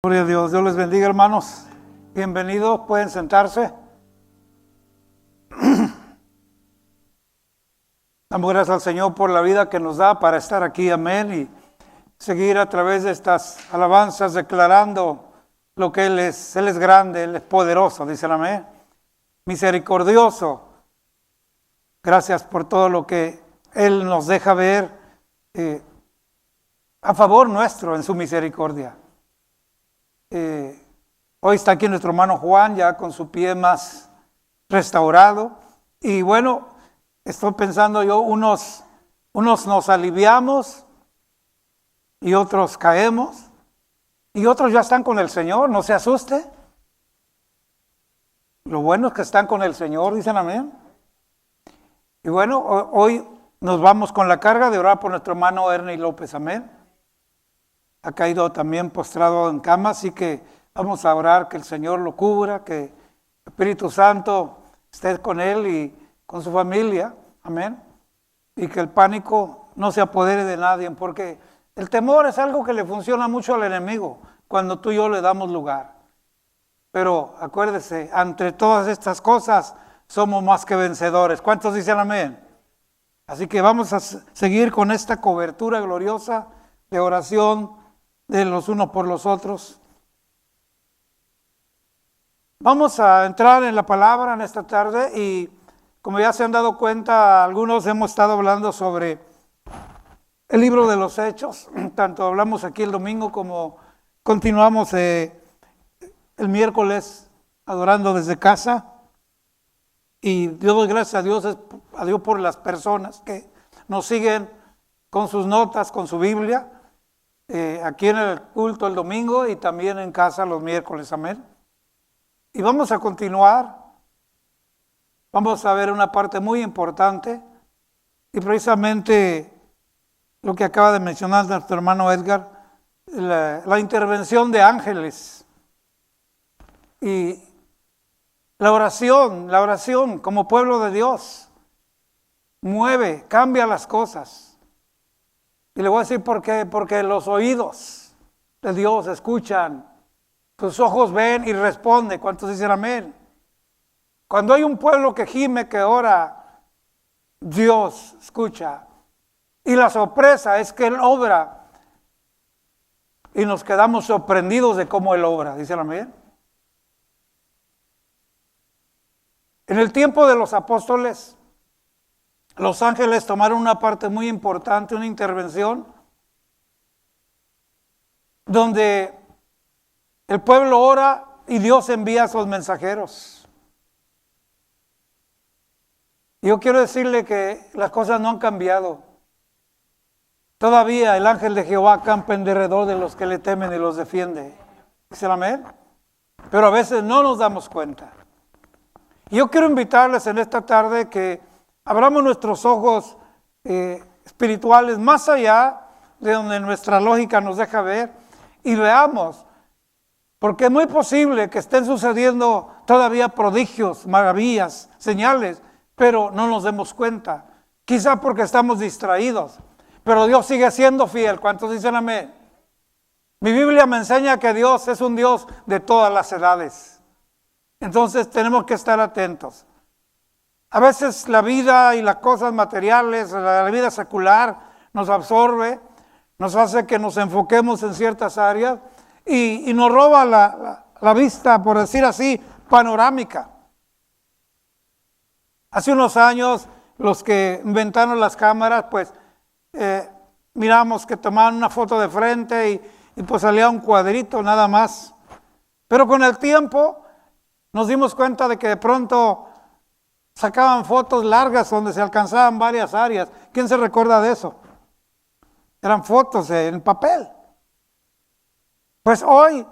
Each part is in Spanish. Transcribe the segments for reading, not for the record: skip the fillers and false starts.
Gloria a Dios. Dios les bendiga, hermanos. Bienvenidos, pueden sentarse. Damos gracias al Señor por la vida que nos da para estar aquí, amén, y seguir a través de estas alabanzas declarando lo que Él es. Él es grande, Él es poderoso, dicen amén. Misericordioso. Gracias por todo lo que Él nos deja ver a favor nuestro en su misericordia. Hoy está aquí nuestro hermano Juan, ya con su pie más restaurado. Y bueno, estoy pensando yo, unos nos aliviamos y otros caemos. Y otros ya están con el Señor, no se asuste. Lo bueno es que están con el Señor, dicen amén. Y bueno, hoy nos vamos con la carga de orar por nuestro hermano Ernie López, amén. Ha caído también postrado en cama, así que vamos a orar que el Señor lo cubra, que el Espíritu Santo esté con él y con su familia, amén. Y que el pánico no se apodere de nadie, porque el temor es algo que le funciona mucho al enemigo cuando tú y yo le damos lugar. Pero acuérdese, entre todas estas cosas somos más que vencedores. ¿Cuántos dicen amén? Así que vamos a seguir con esta cobertura gloriosa de oración de los unos por los otros. Vamos a entrar en la palabra en esta tarde y como ya se han dado cuenta, algunos hemos estado hablando sobre el libro de los Hechos. Tanto hablamos aquí el domingo como continuamos el miércoles adorando desde casa. Y yo doy gracias a Dios por las personas que nos siguen con sus notas, con su Biblia. Aquí en el culto el domingo y también en casa los miércoles, amén. Y vamos a continuar, vamos a ver una parte muy importante y precisamente lo que acaba de mencionar nuestro hermano Edgar, la intervención de ángeles y la oración como pueblo de Dios mueve, cambia las cosas. Y le voy a decir por qué, porque los oídos de Dios escuchan, tus ojos ven y responden. ¿Cuántos dicen amén? Cuando hay un pueblo que gime, que ora, Dios escucha. Y la sorpresa es que Él obra y nos quedamos sorprendidos de cómo Él obra. ¿Dicen amén? En el tiempo de los apóstoles, los ángeles tomaron una parte muy importante, una intervención, donde el pueblo ora y Dios envía a sus mensajeros. Yo quiero decirle que las cosas no han cambiado. Todavía el ángel de Jehová acampa en derredor de los que le temen y los defiende. ¿Dicen amén? Pero a veces no nos damos cuenta. Y yo quiero invitarles en esta tarde que abramos nuestros ojos espirituales más allá de donde nuestra lógica nos deja ver y veamos, porque es muy posible que estén sucediendo todavía prodigios, maravillas, señales, pero no nos demos cuenta, quizá porque estamos distraídos, pero Dios sigue siendo fiel. ¿Cuántos dicen amén? Mi Biblia me enseña que Dios es un Dios de todas las edades, entonces tenemos que estar atentos. A veces la vida y las cosas materiales, la vida secular nos absorbe, nos hace que nos enfoquemos en ciertas áreas y nos roba la vista, por decir así, panorámica. Hace unos años, los que inventaron las cámaras, pues miramos que tomaban una foto de frente y pues salía un cuadrito nada más. Pero con el tiempo nos dimos cuenta de que de pronto sacaban fotos largas donde se alcanzaban varias áreas. ¿Quién se recuerda de eso? Eran fotos en papel. Pues hoy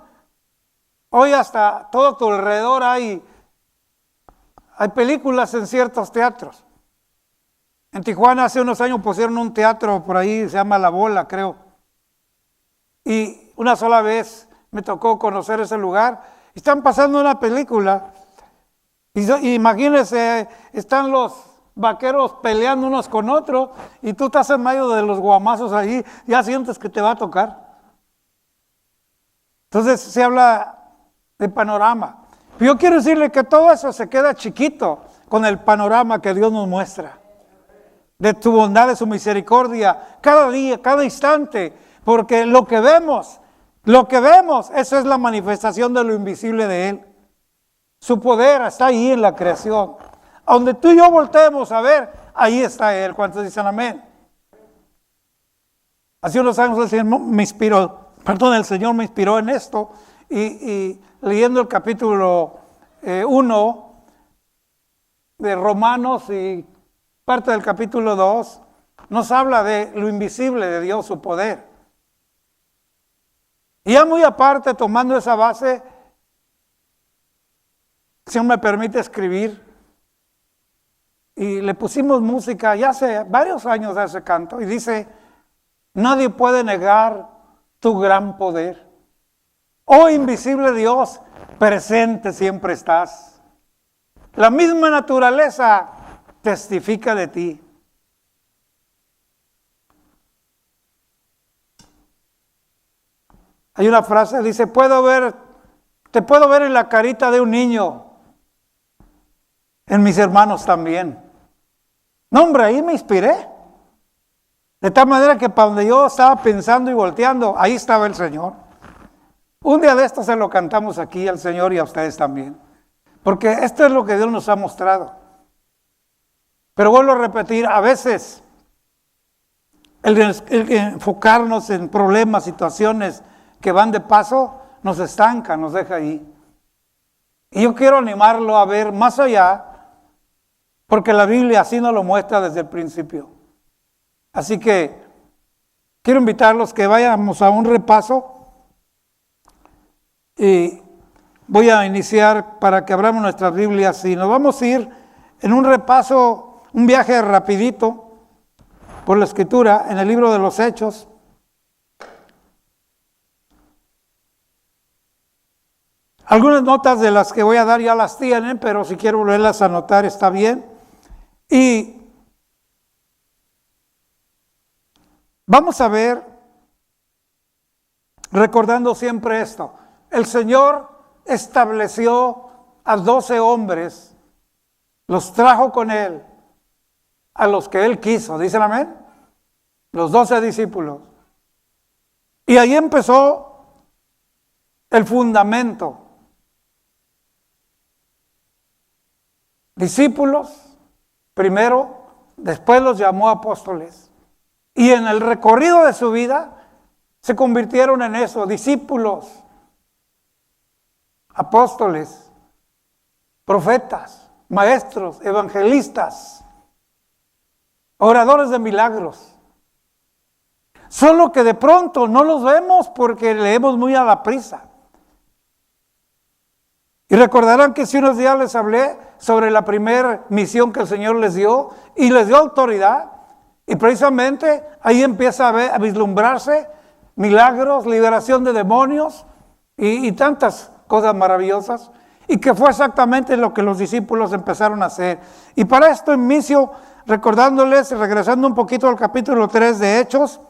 hasta todo a tu alrededor hay películas en ciertos teatros. En Tijuana hace unos años pusieron un teatro por ahí, se llama La Bola, creo. Y una sola vez me tocó conocer ese lugar. Están pasando una película. Y imagínense, están los vaqueros peleando unos con otros y tú estás en medio de los guamazos allí, ya sientes que te va a tocar. Entonces se habla de panorama. Yo quiero decirle que todo eso se queda chiquito con el panorama que Dios nos muestra. De tu bondad, de su misericordia, cada día, cada instante. Porque lo que vemos, eso es la manifestación de lo invisible de Él. Su poder está ahí en la creación. A donde tú y yo volteemos a ver, ahí está Él. ¿Cuántos dicen amén? Hace unos años el Señor me inspiró en esto y leyendo el capítulo 1 de Romanos y parte del capítulo 2, nos habla de lo invisible de Dios, su poder. Y ya muy aparte, tomando esa base, si Dios me permite escribir, y le pusimos música ya hace varios años a ese canto, y dice: nadie puede negar tu gran poder. Oh invisible Dios, presente siempre estás. La misma naturaleza testifica de ti. Hay una frase, dice: te puedo ver en la carita de un niño, en mis hermanos también. No, hombre, ahí me inspiré. De tal manera que para donde yo estaba pensando y volteando, ahí estaba el Señor. Un día de esto se lo cantamos aquí al Señor y a ustedes también. Porque esto es lo que Dios nos ha mostrado. Pero vuelvo a repetir, a veces el enfocarnos en problemas, situaciones que van de paso, nos estanca, nos deja ahí. Y yo quiero animarlo a ver más allá, porque la Biblia así nos lo muestra desde el principio. Así que quiero invitarlos que vayamos a un repaso y voy a iniciar para que abramos nuestras Biblias y nos vamos a ir en un repaso, un viaje rapidito por la Escritura en el libro de los Hechos. Algunas notas de las que voy a dar ya las tienen, pero si quiero volverlas a anotar está bien. Y vamos a ver, recordando siempre esto, el Señor estableció a 12 hombres, los trajo con Él, a los que Él quiso, ¿dicen amén? Los 12 discípulos. Y ahí empezó el fundamento. Discípulos, primero, después los llamó apóstoles. Y en el recorrido de su vida se convirtieron en eso, discípulos, apóstoles, profetas, maestros, evangelistas, oradores de milagros. Solo que de pronto no los vemos porque leemos muy a la prisa. Y recordarán que hace unos días les hablé sobre la primera misión que el Señor les dio y les dio autoridad. Y precisamente ahí empieza a vislumbrarse milagros, liberación de demonios y tantas cosas maravillosas. Y que fue exactamente lo que los discípulos empezaron a hacer. Y para esto inicio recordándoles, regresando un poquito al capítulo 3 de Hechos,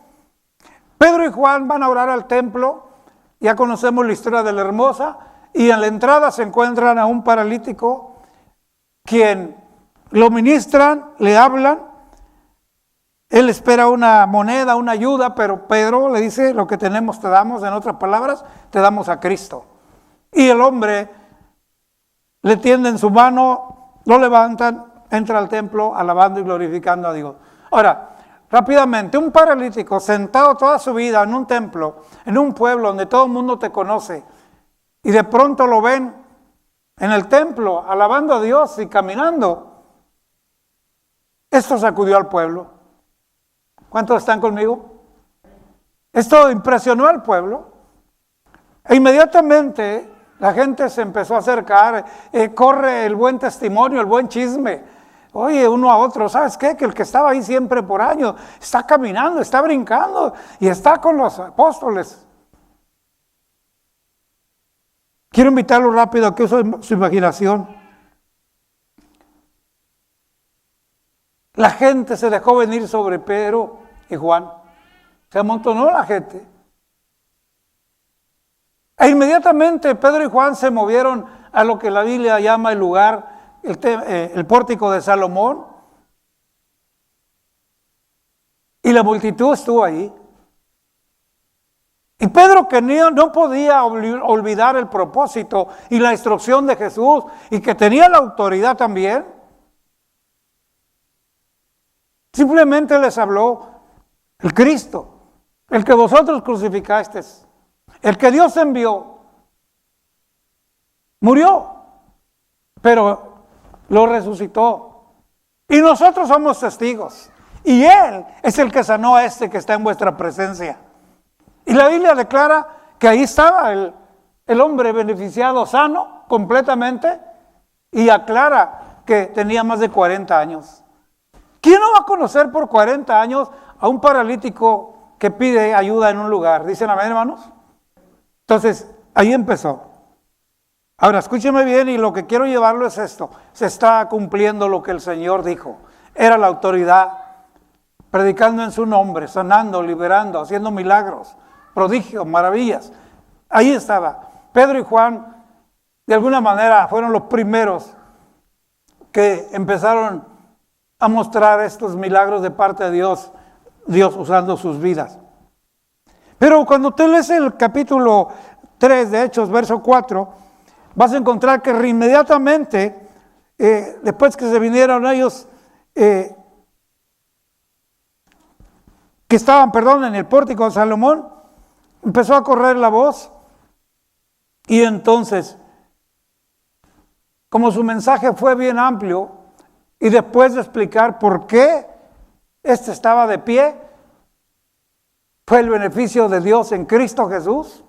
Pedro y Juan van a orar al templo. Ya conocemos la historia de la hermosa. Y en la entrada se encuentran a un paralítico, quien lo ministran, le hablan. Él espera una moneda, una ayuda, pero Pedro le dice: lo que tenemos te damos, en otras palabras, te damos a Cristo. Y el hombre le tienden su mano, lo levantan, entra al templo alabando y glorificando a Dios. Ahora, rápidamente, un paralítico sentado toda su vida en un templo, en un pueblo donde todo el mundo te conoce, y de pronto lo ven en el templo, alabando a Dios y caminando. Esto sacudió al pueblo. ¿Cuántos están conmigo? Esto impresionó al pueblo. E inmediatamente la gente se empezó a acercar. Corre el buen testimonio, el buen chisme. Oye, uno a otro, ¿sabes qué? Que el que estaba ahí siempre por años está caminando, está brincando y está con los apóstoles. Quiero invitarlo rápido a que use su imaginación. La gente se dejó venir sobre Pedro y Juan. Se amontonó la gente. E inmediatamente Pedro y Juan se movieron a lo que la Biblia llama el lugar, el pórtico de Salomón. Y la multitud estuvo ahí. Y Pedro, que no podía olvidar el propósito y la instrucción de Jesús, y que tenía la autoridad también, simplemente les habló: el Cristo, el que vosotros crucificasteis, el que Dios envió, murió, pero lo resucitó. Y nosotros somos testigos. Y Él es el que sanó a este que está en vuestra presencia. Y la Biblia declara que ahí estaba el hombre beneficiado, sano completamente, y aclara que tenía más de 40 años. ¿Quién no va a conocer por 40 años a un paralítico que pide ayuda en un lugar? ¿Dicen amén, hermanos? Entonces, ahí empezó. Ahora, escúcheme bien, y lo que quiero llevarlo es esto. Se está cumpliendo lo que el Señor dijo. Era la autoridad, predicando en su nombre, sanando, liberando, haciendo milagros, prodigios, maravillas. Ahí estaba. Pedro y Juan, de alguna manera, fueron los primeros que empezaron a mostrar estos milagros de parte de Dios, Dios usando sus vidas. Pero cuando usted lees el capítulo 3 de Hechos, verso 4, vas a encontrar que inmediatamente, después que se vinieron ellos, que estaban, en el pórtico de Salomón, empezó a correr la voz. Y entonces, como su mensaje fue bien amplio, y después de explicar por qué este estaba de pie, fue el beneficio de Dios en Cristo Jesús.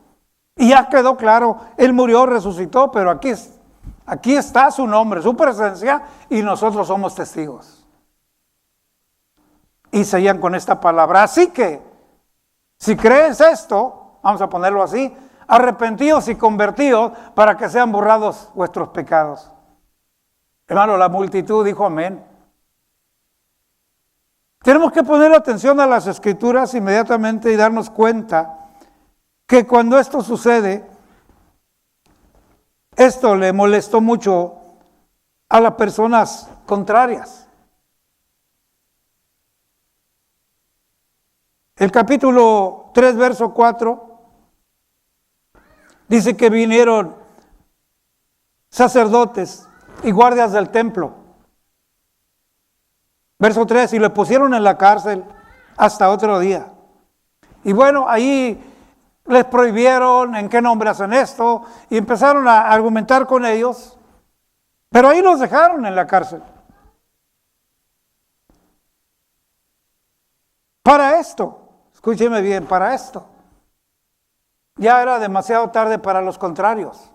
Y ya quedó claro, Él murió, resucitó, pero aquí está su nombre, su presencia, y nosotros somos testigos. Y seguían con esta palabra. Así que, si crees esto, vamos a ponerlo así: arrepentidos y convertidos para que sean borrados vuestros pecados. Hermano, la multitud dijo amén. Tenemos que poner atención a las Escrituras inmediatamente y darnos cuenta que cuando esto sucede, esto le molestó mucho a las personas contrarias. El capítulo 3, verso 4, dice que vinieron sacerdotes y guardias del templo. Verso 3, y le pusieron en la cárcel hasta otro día. Y bueno, ahí les prohibieron en qué nombre hacen esto, y empezaron a argumentar con ellos, pero ahí los dejaron en la cárcel. Para esto, escúcheme bien, para esto. Ya era demasiado tarde para los contrarios.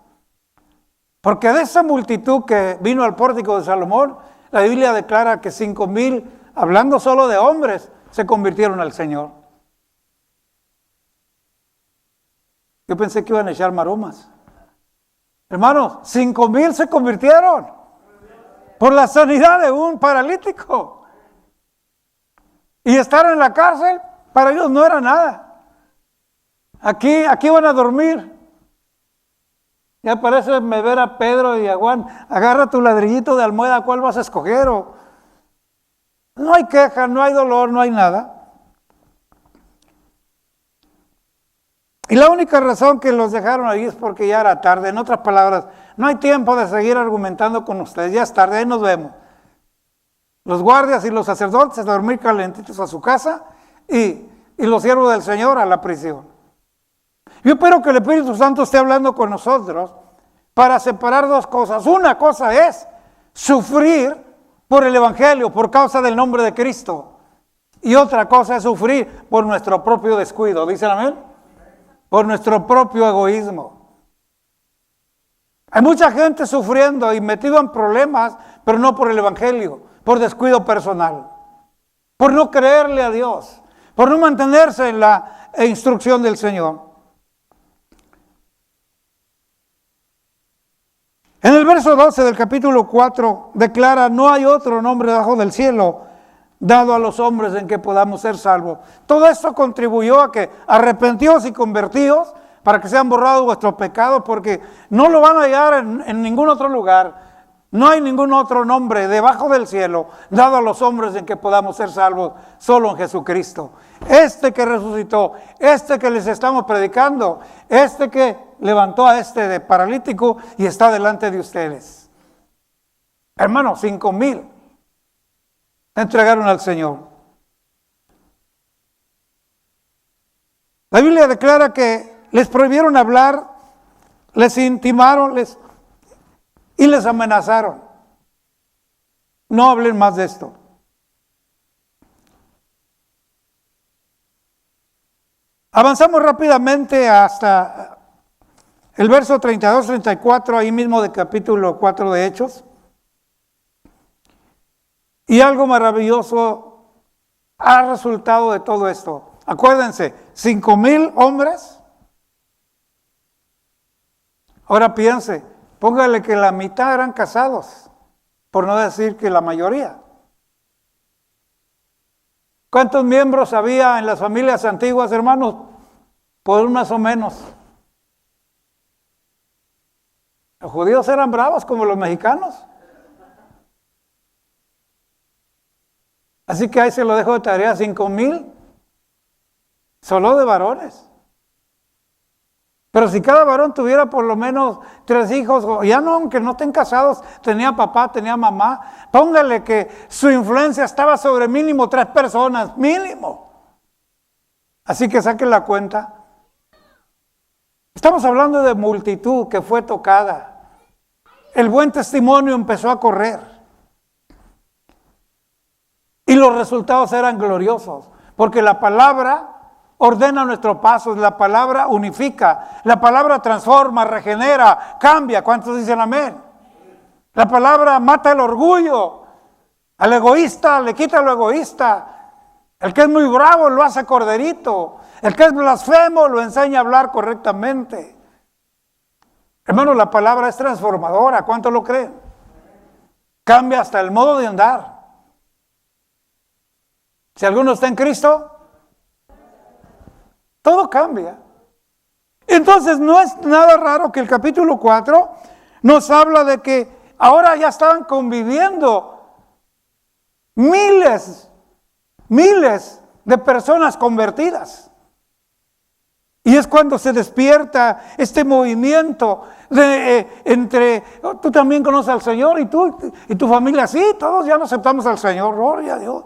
Porque de esa multitud que vino al pórtico de Salomón, la Biblia declara que 5,000, hablando solo de hombres, se convirtieron al Señor. Yo pensé que iban a echar maromas. Hermanos, 5,000 se convirtieron por la sanidad de un paralítico. Y estar en la cárcel, para ellos no era nada. Aquí van a dormir. Ya parece me ver a Pedro y a Juan: agarra tu ladrillito de almohada, ¿cuál vas a escoger? No hay queja, no hay dolor, no hay nada. Y la única razón que los dejaron ahí es porque ya era tarde. En otras palabras, no hay tiempo de seguir argumentando con ustedes, ya es tarde, ahí nos vemos. Los guardias y los sacerdotes a dormir calentitos a su casa, y los siervos del Señor a la prisión. Yo espero que el Espíritu Santo esté hablando con nosotros para separar dos cosas. Una cosa es sufrir por el Evangelio, por causa del nombre de Cristo. Y otra cosa es sufrir por nuestro propio descuido. ¿Dicen amén? Por nuestro propio egoísmo. Hay mucha gente sufriendo y metido en problemas, pero no por el Evangelio, por descuido personal, por no creerle a Dios, por no mantenerse en la instrucción del Señor. En el verso 12 del capítulo 4 declara: no hay otro nombre debajo del cielo dado a los hombres en que podamos ser salvos. Todo esto contribuyó a que, arrepentidos y convertidos, para que sean borrados vuestros pecados, porque no lo van a hallar en ningún otro lugar. No hay ningún otro nombre debajo del cielo dado a los hombres en que podamos ser salvos, solo en Jesucristo. Este que resucitó, este que les estamos predicando, este que levantó a este de paralítico y está delante de ustedes. Hermanos, 5,000 entregaron al Señor. La Biblia declara que les prohibieron hablar, les intimaron, y les amenazaron. No hablen más de esto. Avanzamos rápidamente hasta el verso 32-34, ahí mismo de capítulo 4 de Hechos. Y algo maravilloso ha resultado de todo esto. Acuérdense, 5,000 hombres. Ahora piense. Póngale que la mitad eran casados, por no decir que la mayoría. ¿Cuántos miembros había en las familias antiguas, hermanos? Por más o menos. Los judíos eran bravos como los mexicanos. Así que ahí se lo dejo de tarea, 5,000, solo de varones. Pero si cada varón tuviera por lo menos 3 hijos, o ya no, aunque no estén casados, tenía papá, tenía mamá, póngale que su influencia estaba sobre mínimo 3 personas, mínimo. Así que saquen la cuenta. Estamos hablando de multitud que fue tocada. El buen testimonio empezó a correr. Y los resultados eran gloriosos, porque la palabra ordena nuestros pasos, la palabra unifica, la palabra transforma, regenera, cambia. ¿Cuántos dicen amén? La palabra mata el orgullo, al egoísta le quita lo egoísta, el que es muy bravo lo hace corderito, el que es blasfemo lo enseña a hablar correctamente. Hermano, la palabra es transformadora, ¿cuántos lo creen? Cambia hasta el modo de andar. Si alguno está en Cristo, todo cambia. Entonces no es nada raro que el capítulo 4 nos habla de que ahora ya estaban conviviendo miles de personas convertidas. Y es cuando se despierta este movimiento entre, tú también conoces al Señor y tú y tu familia, sí, todos ya no aceptamos al Señor, gloria a Dios.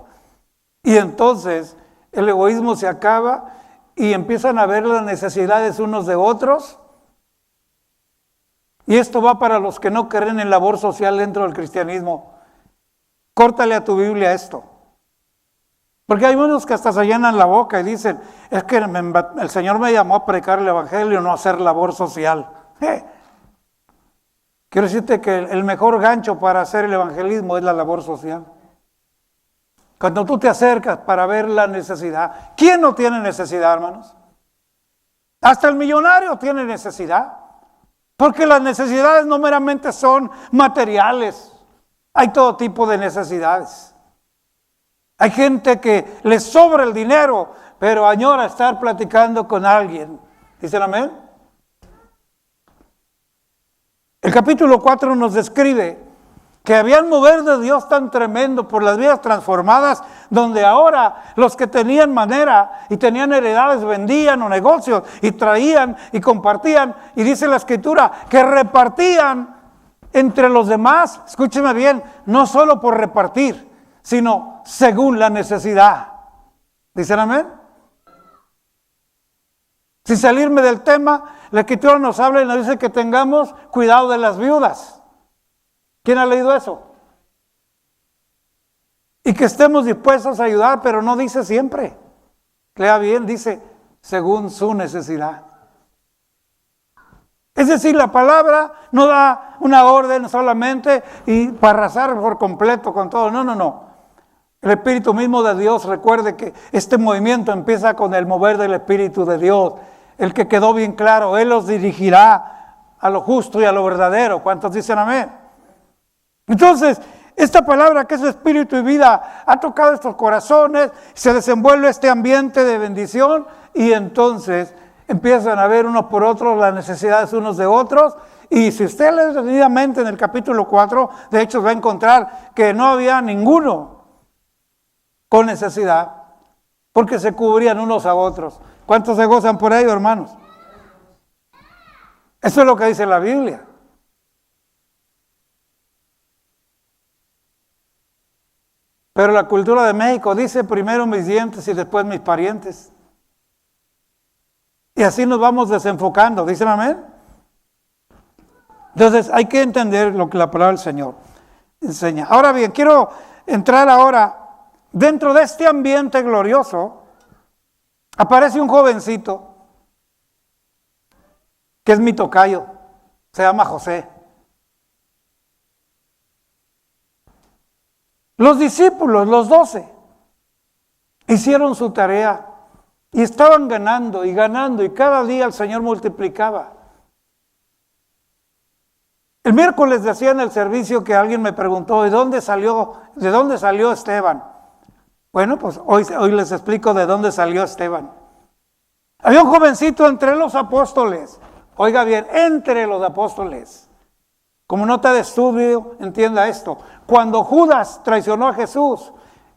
Y entonces el egoísmo se acaba y empiezan a ver las necesidades unos de otros. Y esto va para los que no creen en labor social dentro del cristianismo. Córtale a tu Biblia esto. Porque hay unos que hasta se llenan la boca y dicen, es que el Señor me llamó a predicar el Evangelio, no a hacer labor social. Quiero decirte que el mejor gancho para hacer el evangelismo es la labor social. Cuando tú te acercas para ver la necesidad. ¿Quién no tiene necesidad, hermanos? Hasta el millonario tiene necesidad. Porque las necesidades no meramente son materiales. Hay todo tipo de necesidades. Hay gente que le sobra el dinero, pero añora estar platicando con alguien. ¿Dicen amén? El capítulo 4 nos describe que había un mover de Dios tan tremendo por las vidas transformadas, donde ahora los que tenían manera y tenían heredades vendían o negocios y traían y compartían, y dice la Escritura que repartían entre los demás, escúcheme bien, no solo por repartir, sino según la necesidad. ¿Dicen amén? Sin salirme del tema, la Escritura nos habla y nos dice que tengamos cuidado de las viudas. ¿Quién ha leído eso? Y que estemos dispuestos a ayudar, pero no dice siempre. Lea bien, dice según su necesidad. Es decir, la palabra no da una orden solamente y para arrasar por completo con todo. No. El Espíritu mismo de Dios, recuerde que este movimiento empieza con el mover del Espíritu de Dios. El que quedó bien claro, Él los dirigirá a lo justo y a lo verdadero. ¿Cuántos dicen amén? Entonces, esta palabra que es espíritu y vida ha tocado estos corazones, se desenvuelve este ambiente de bendición y entonces empiezan a ver unos por otros las necesidades unos de otros. Y si usted lee detenidamente en el capítulo 4, de hecho va a encontrar que no había ninguno con necesidad, porque se cubrían unos a otros. ¿Cuántos se gozan por ello, hermanos? Eso es lo que dice la Biblia. Pero la cultura de México dice primero mis dientes y después mis parientes. Y así nos vamos desenfocando, ¿dicen amén? Entonces hay que entender lo que la palabra del Señor enseña. Ahora bien, quiero entrar ahora dentro de este ambiente glorioso. Aparece un jovencito que es mi tocayo, se llama José. Los discípulos, los 12, hicieron su tarea y estaban ganando y cada día el Señor multiplicaba. El miércoles decía en el servicio que alguien me preguntó, ¿de dónde salió Esteban? Bueno, pues hoy les explico de dónde salió Esteban. Había un jovencito entre los apóstoles, oiga bien, entre los apóstoles. Como nota de estudio, entienda esto. Cuando Judas traicionó a Jesús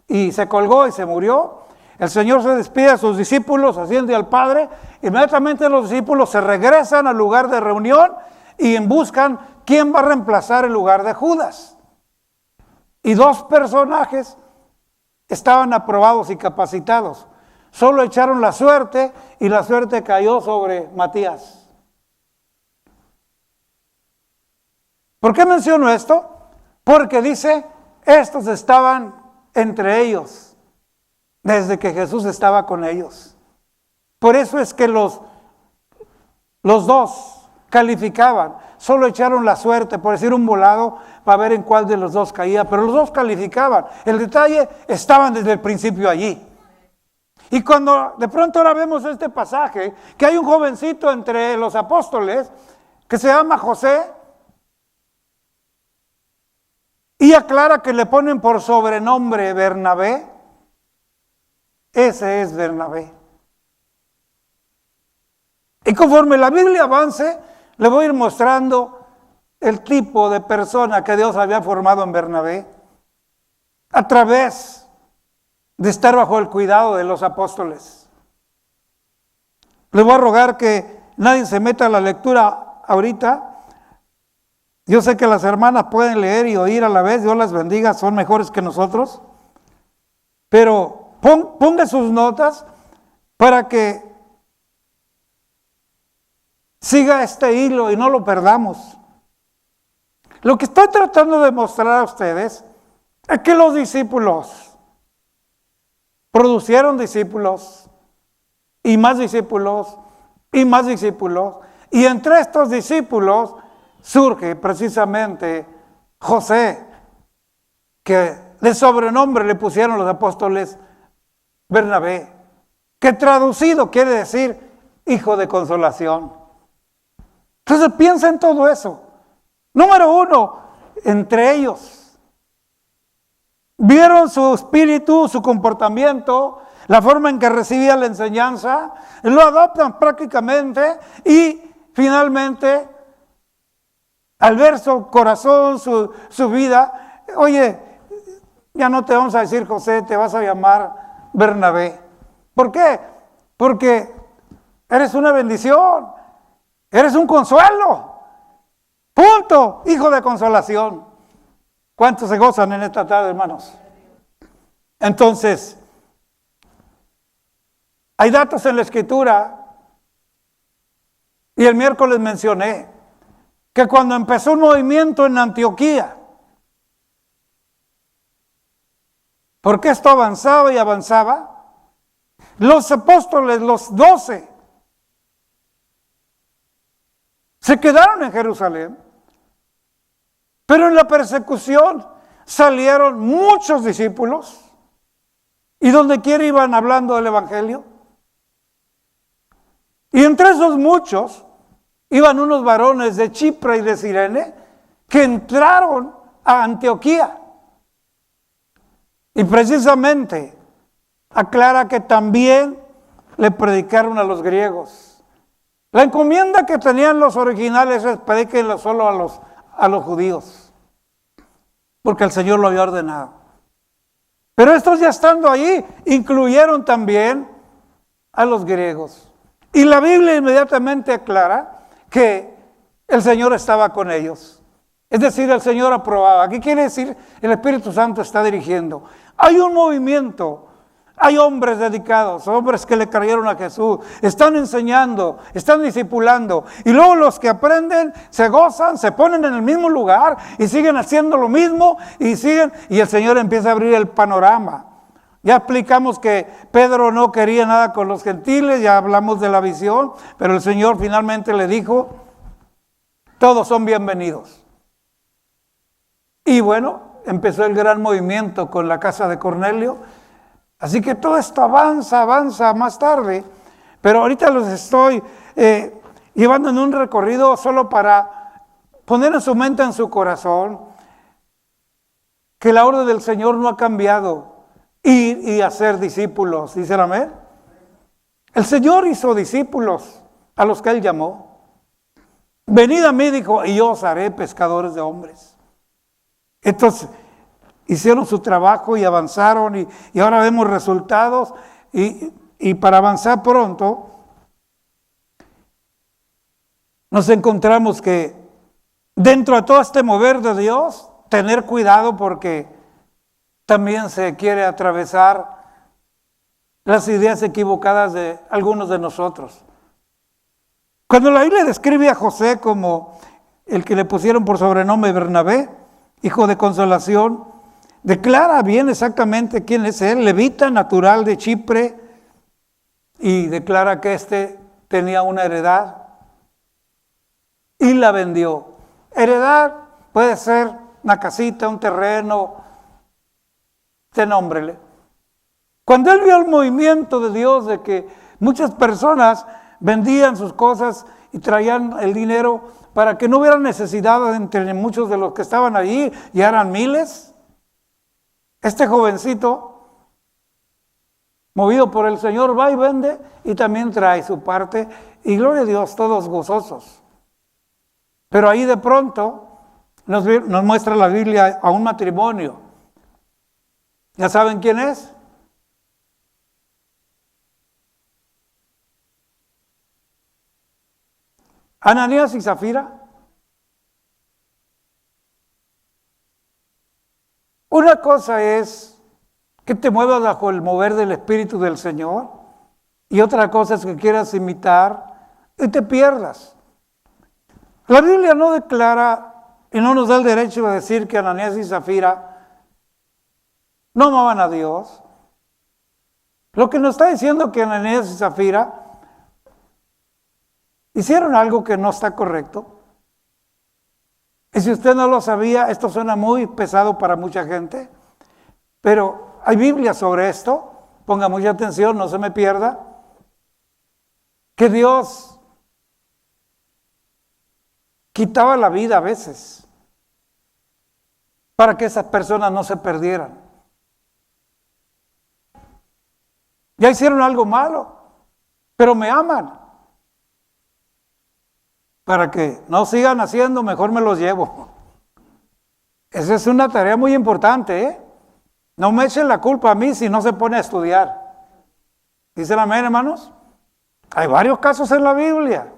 y se colgó y se murió, el Señor se despide a sus discípulos, asciende al Padre. Inmediatamente los discípulos se regresan al lugar de reunión y buscan quién va a reemplazar el lugar de Judas. Y 2 personajes estaban aprobados y capacitados. Solo echaron la suerte y la suerte cayó sobre Matías. ¿Por qué menciono esto? Porque dice, estos estaban entre ellos, desde que Jesús estaba con ellos. Por eso es que los 2 calificaban, solo echaron la suerte, por decir un volado, para ver en cuál de los 2 caía, pero los 2 calificaban. El detalle, estaban desde el principio allí. Y cuando de pronto ahora vemos este pasaje, que hay un jovencito entre los apóstoles, que se llama José, y aclara que le ponen por sobrenombre Bernabé. Ese es Bernabé. Y conforme la Biblia avance, le voy a ir mostrando el tipo de persona que Dios había formado en Bernabé, a través de estar bajo el cuidado de los apóstoles. Les voy a rogar que nadie se meta a la lectura ahorita. Yo sé que las hermanas pueden leer y oír a la vez, Dios las bendiga, son mejores que nosotros. Pero ponga sus notas para que siga este hilo y no lo perdamos. Lo que estoy tratando de mostrar a ustedes es que los discípulos producieron discípulos y más discípulos y más discípulos. Y entre estos discípulos surge precisamente José, que de sobrenombre le pusieron los apóstoles Bernabé, que traducido quiere decir hijo de consolación. Entonces piensa en todo eso. Número 1, entre ellos vieron su espíritu, su comportamiento, la forma en que recibía la enseñanza, lo adoptan prácticamente y finalmente al ver su corazón, su vida, oye, ya no te vamos a decir José, te vas a llamar Bernabé. ¿Por qué? Porque eres una bendición, eres un consuelo. Punto, hijo de consolación. ¿Cuántos se gozan en esta tarde, hermanos? Entonces, hay datos en la Escritura, y el miércoles mencioné, que cuando empezó un movimiento en Antioquía, porque esto avanzaba y avanzaba, los apóstoles, los 12, se quedaron en Jerusalén, pero en la persecución salieron muchos discípulos, y donde quiera iban hablando del Evangelio. Y entre esos muchos, iban unos varones de Chipre y de Cirene que entraron a Antioquía. Y precisamente aclara que también le predicaron a los griegos. La encomienda que tenían los originales es predíquenlo solo a los judíos, porque el Señor lo había ordenado. Pero estos ya estando ahí, incluyeron también a los griegos. Y la Biblia inmediatamente aclara que el Señor estaba con ellos. Es decir, el Señor aprobaba. ¿Qué quiere decir? El Espíritu Santo está dirigiendo. Hay un movimiento. Hay hombres dedicados, hombres que le creyeron a Jesús, están enseñando, están discipulando, y luego los que aprenden se gozan, se ponen en el mismo lugar y siguen haciendo lo mismo y el Señor empieza a abrir el panorama. Ya explicamos que Pedro no quería nada con los gentiles, ya hablamos de la visión, pero el Señor finalmente le dijo, todos son bienvenidos. Y bueno, empezó el gran movimiento con la casa de Cornelio. Así que todo esto avanza más tarde, pero ahorita los estoy llevando en un recorrido solo para poner en su mente, en su corazón, que la orden del Señor no ha cambiado, ir y hacer discípulos, ¿dicen amén? El Señor hizo discípulos a los que Él llamó. Venid a mí, dijo, y yo os haré pescadores de hombres. Entonces, hicieron su trabajo y avanzaron y ahora vemos resultados y para avanzar pronto nos encontramos que dentro de todo este mover de Dios, tener cuidado porque también se quiere atravesar las ideas equivocadas de algunos de nosotros. Cuando la Biblia describe a José como el que le pusieron por sobrenombre Bernabé, hijo de consolación, declara bien exactamente quién es él, levita natural de Chipre, y declara que éste tenía una heredad y la vendió. Heredad puede ser una casita, un terreno, usted nómbrele. Cuando él vio el movimiento de Dios de que muchas personas vendían sus cosas y traían el dinero para que no hubiera necesidad entre muchos de los que estaban allí, ya eran miles. Este jovencito, movido por el Señor, va y vende y también trae su parte. Y gloria a Dios, todos gozosos. Pero ahí de pronto nos muestra la Biblia a un matrimonio. ¿Ya saben quién es? Ananías y Zafira. Una cosa es que te muevas bajo el mover del Espíritu del Señor y otra cosa es que quieras imitar y te pierdas. La Biblia no declara y no nos da el derecho de decir que Ananías y Zafira no amaban a Dios. Lo que nos está diciendo que Ananías y Zafira hicieron algo que no está correcto. Y si usted no lo sabía, esto suena muy pesado para mucha gente, pero hay Biblia sobre esto, ponga mucha atención, no se me pierda, que Dios quitaba la vida a veces para que esas personas no se perdieran. Ya hicieron algo malo, pero me aman. Para que no sigan haciendo, mejor me los llevo. Esa es una tarea muy importante, ¿eh? No me echen la culpa a mí si no se pone a estudiar. ¿Dicen amén, hermanos? Hay varios casos en la Biblia.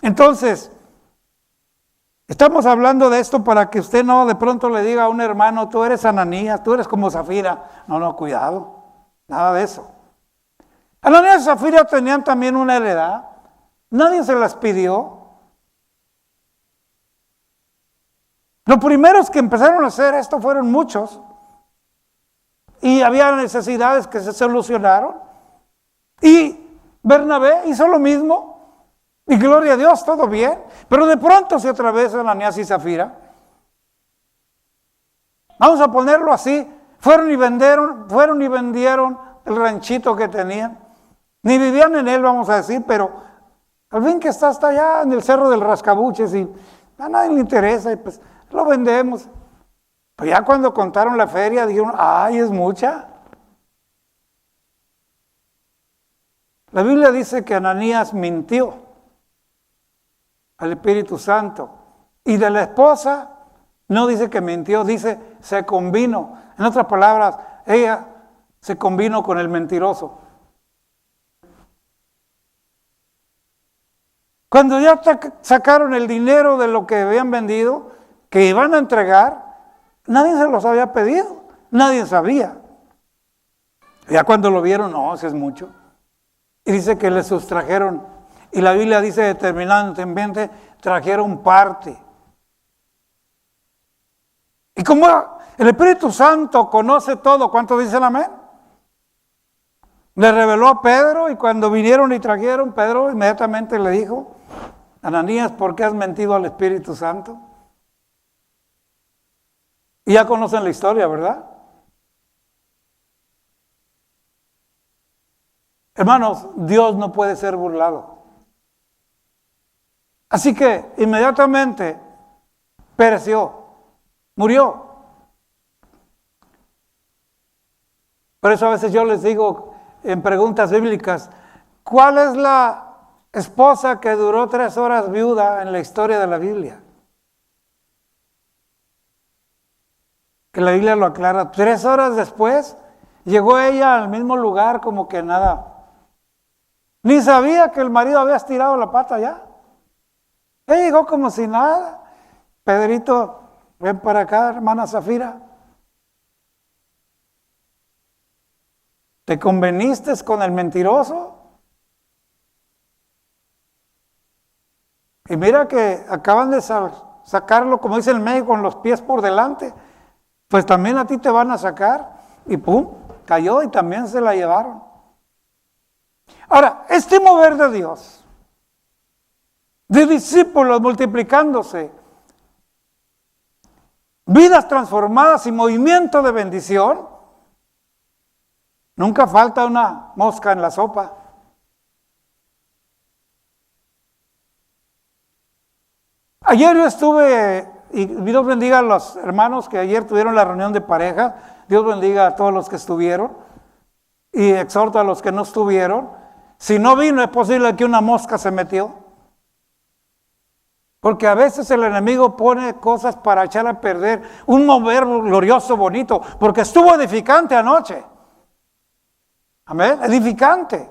Entonces, estamos hablando de esto para que usted no de pronto le diga a un hermano, tú eres Ananías, tú eres como Zafira. No, cuidado, nada de eso. Ananías y Zafira tenían también una heredad. Nadie se las pidió. Los primeros que empezaron a hacer esto fueron muchos. Y había necesidades que se solucionaron. Y Bernabé hizo lo mismo. Y gloria a Dios, todo bien. Pero de pronto se atravesó Ananías y Zafira. Vamos a ponerlo así. Fueron y vendieron el ranchito que tenían. Ni vivían en él, vamos a decir, pero al fin que está hasta allá en el cerro del Rascabuches y a nadie le interesa y pues lo vendemos. Pues ya cuando contaron la feria dijeron, ¡ay, es mucha! La Biblia dice que Ananías mintió al Espíritu Santo. Y de la esposa, no dice que mintió, dice se convino. En otras palabras, ella se convino con el mentiroso. Cuando ya sacaron el dinero de lo que habían vendido, que iban a entregar, nadie se los había pedido, nadie sabía. Ya cuando lo vieron, no, eso es mucho. Y dice que le sustrajeron, y la Biblia dice determinadamente, trajeron parte. Y como el Espíritu Santo conoce todo, ¿cuántos dicen amén? Le reveló a Pedro, y cuando vinieron y trajeron, Pedro inmediatamente le dijo: Ananías, ¿por qué has mentido al Espíritu Santo? Y ya conocen la historia, ¿verdad? Hermanos, Dios no puede ser burlado. Así que inmediatamente pereció, murió. Por eso a veces yo les digo en preguntas bíblicas, ¿cuál es la esposa que duró 3 horas viuda en la historia de la Biblia? Que la Biblia lo aclara. 3 horas después llegó ella al mismo lugar como que nada. Ni sabía que el marido había estirado la pata ya. Ella llegó como si nada. Pedrito, ven para acá, hermana Zafira. ¿Te conveniste con el mentiroso? Y mira que acaban de sacarlo, como dice el México, con los pies por delante. Pues también a ti te van a sacar. Y pum, cayó y también se la llevaron. Ahora, este mover de Dios, de discípulos multiplicándose, vidas transformadas y movimiento de bendición, nunca falta una mosca en la sopa. Ayer yo estuve, y Dios bendiga a los hermanos que ayer tuvieron la reunión de pareja, Dios bendiga a todos los que estuvieron, y exhorto a los que no estuvieron. Si no vino, es posible que una mosca se metió. Porque a veces el enemigo pone cosas para echar a perder un mover glorioso, bonito, porque estuvo edificante anoche. Amén, edificante.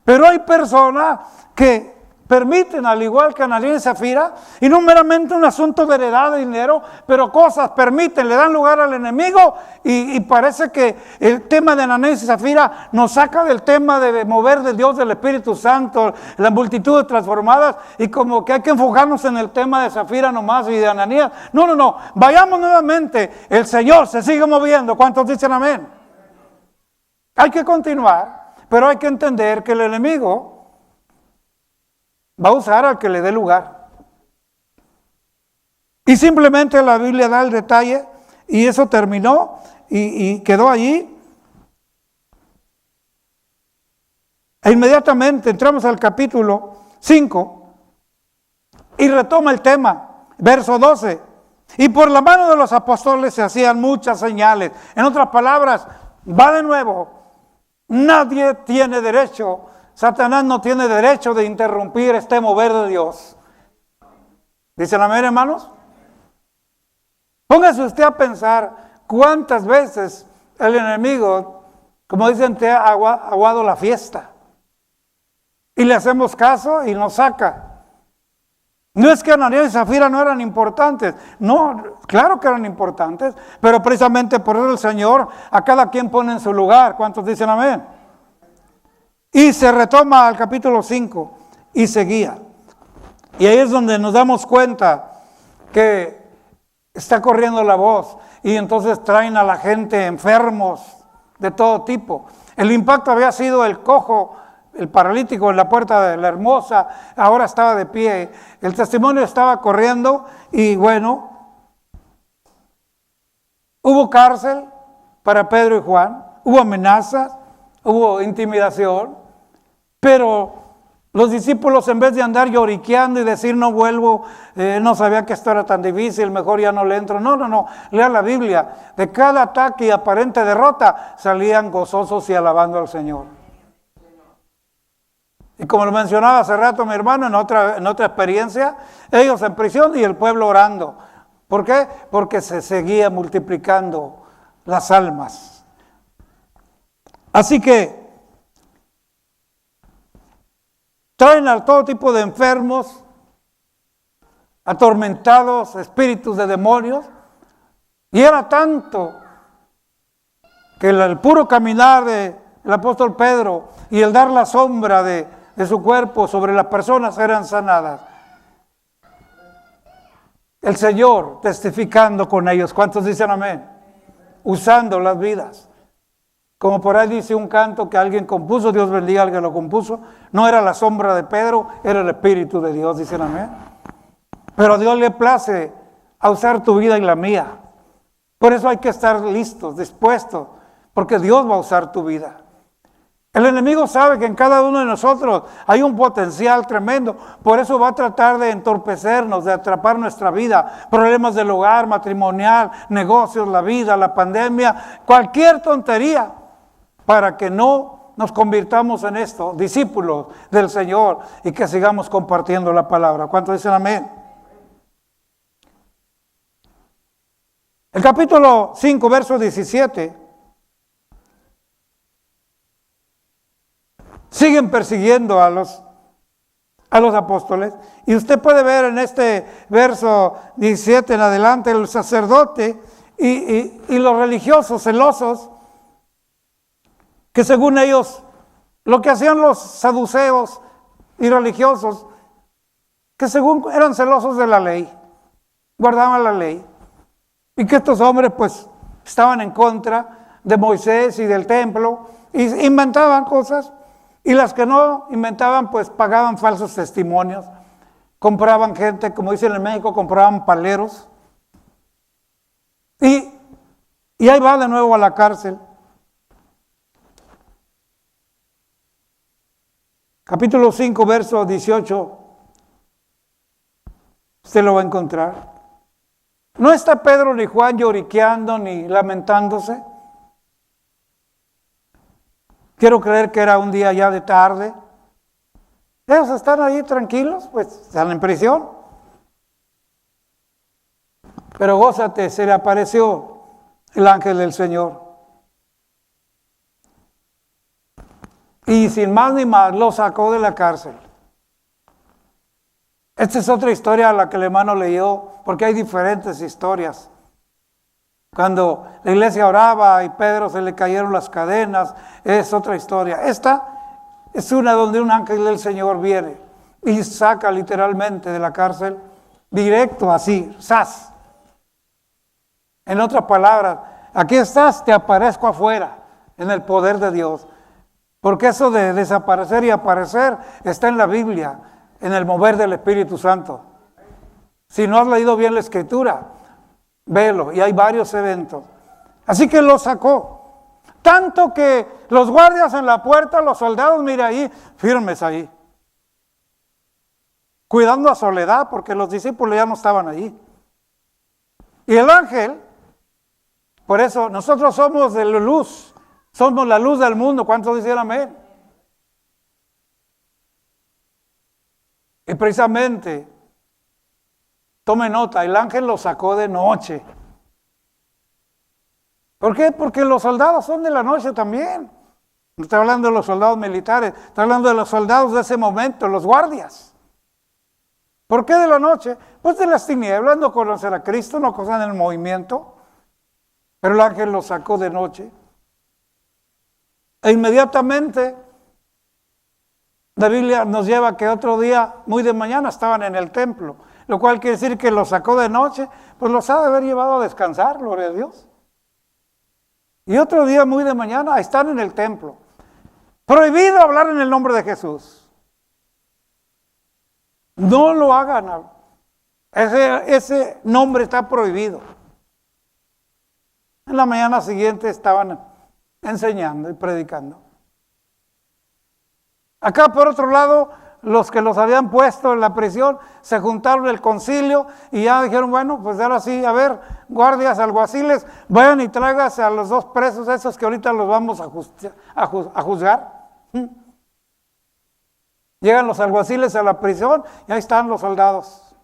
Pero hay personas que permiten, al igual que Ananías y Zafira, y no meramente un asunto de heredad de dinero, pero cosas permiten, le dan lugar al enemigo, y parece que el tema de Ananías y Zafira nos saca del tema de mover de Dios, del Espíritu Santo, las multitudes transformadas, y como que hay que enfocarnos en el tema de Zafira nomás y de Ananías. No, vayamos nuevamente, el Señor se sigue moviendo. ¿Cuántos dicen amén? Hay que continuar, pero hay que entender que el enemigo va a usar al que le dé lugar. Y simplemente la Biblia da el detalle, y eso terminó y quedó allí. E inmediatamente entramos al capítulo 5 y retoma el tema, verso 12. Y por la mano de los apóstoles se hacían muchas señales. En otras palabras, va de nuevo. Nadie tiene derecho, Satanás no tiene derecho de interrumpir este mover de Dios. ¿Dicen amén, hermanos? Póngase usted a pensar cuántas veces el enemigo, como dicen, te ha aguado la fiesta. Y le hacemos caso y nos saca. No es que Ananías y Zafira no eran importantes. No, claro que eran importantes. Pero precisamente por eso el Señor a cada quien pone en su lugar. ¿Cuántos dicen amén? Y se retoma al capítulo 5 y seguía. Y ahí es donde nos damos cuenta que está corriendo la voz. Y entonces traen a la gente enfermos de todo tipo. El impacto había sido el cojo, el paralítico en la puerta de la Hermosa, ahora estaba de pie. El testimonio estaba corriendo y bueno, hubo cárcel para Pedro y Juan, hubo amenazas, hubo intimidación, pero los discípulos, en vez de andar lloriqueando y decir no vuelvo, no sabía que esto era tan difícil, mejor ya no le entro. No, lea la Biblia. De cada ataque y aparente derrota salían gozosos y alabando al Señor. Y como lo mencionaba hace rato mi hermano en otra experiencia, ellos en prisión y el pueblo orando. ¿Por qué? Porque se seguía multiplicando las almas. Así que traen a todo tipo de enfermos, atormentados, espíritus de demonios, y era tanto que el puro caminar del apóstol Pedro y el dar la sombra de su cuerpo sobre las personas eran sanadas. El Señor testificando con ellos. ¿Cuántos dicen amén? Usando las vidas. Como por ahí dice un canto que alguien compuso, Dios bendiga al que lo compuso. No era la sombra de Pedro, era el Espíritu de Dios, dicen amén. Pero a Dios le place a usar tu vida y la mía. Por eso hay que estar listos, dispuestos, porque Dios va a usar tu vida. El enemigo sabe que en cada uno de nosotros hay un potencial tremendo, por eso va a tratar de entorpecernos, de atrapar nuestra vida, problemas del hogar, matrimonial, negocios, la vida, la pandemia, cualquier tontería, para que no nos convirtamos en esto, discípulos del Señor, y que sigamos compartiendo la palabra. ¿Cuántos dicen amén? El capítulo 5, verso 17. Siguen persiguiendo a los apóstoles. Y usted puede ver en este verso 17 en adelante el sacerdote y los religiosos celosos, que según ellos, lo que hacían los saduceos y religiosos, que según eran celosos de la ley, guardaban la ley. Y que estos hombres pues estaban en contra de Moisés y del templo, y inventaban cosas. Y las que no inventaban, pues pagaban falsos testimonios. Compraban gente, como dicen en México, compraban paleros. Y ahí va de nuevo a la cárcel. Capítulo 5, verso 18. Usted lo va a encontrar. No está Pedro ni Juan lloriqueando ni lamentándose. Quiero creer que era un día ya de tarde. Ellos están ahí tranquilos, pues están en prisión. Pero gózate, se le apareció el ángel del Señor. Y sin más ni más lo sacó de la cárcel. Esta es otra historia a la que el hermano leyó, porque hay diferentes historias. Cuando la iglesia oraba y Pedro se le cayeron las cadenas, es otra historia. Esta es una donde un ángel del Señor viene y saca literalmente de la cárcel, directo así, ¡zas! En otras palabras, aquí estás, te aparezco afuera, en el poder de Dios. Porque eso de desaparecer y aparecer está en la Biblia, en el mover del Espíritu Santo. Si no has leído bien la Escritura, velo, y hay varios eventos. Así que lo sacó. Tanto que los guardias en la puerta, los soldados, mira ahí, firmes ahí. Cuidando a Soledad, porque los discípulos ya no estaban ahí. Y el ángel, por eso nosotros somos de la luz, somos la luz del mundo. ¿Cuántos dicen amén? Y precisamente, tome nota, el ángel lo sacó de noche. ¿Por qué? Porque los soldados son de la noche también. No estoy hablando de los soldados militares, estoy hablando de los soldados de ese momento, los guardias. ¿Por qué de la noche? Pues de las tinieblas, no conocen a Cristo, no conocen el movimiento. Pero el ángel lo sacó de noche. E inmediatamente la Biblia nos lleva que otro día, muy de mañana, estaban en el templo. Lo cual quiere decir que los sacó de noche, pues los ha de haber llevado a descansar, gloria a Dios. Y otro día, muy de mañana, están en el templo. Prohibido hablar en el nombre de Jesús. No lo hagan. Ese nombre está prohibido. En la mañana siguiente estaban enseñando y predicando. Acá por otro lado, los que los habían puesto en la prisión se juntaron el concilio y ya dijeron, bueno, pues ahora sí, a ver, guardias, alguaciles, vayan y tráiganse a los dos presos esos que ahorita los vamos a juzgar. Llegan los alguaciles a la prisión y ahí están los soldados.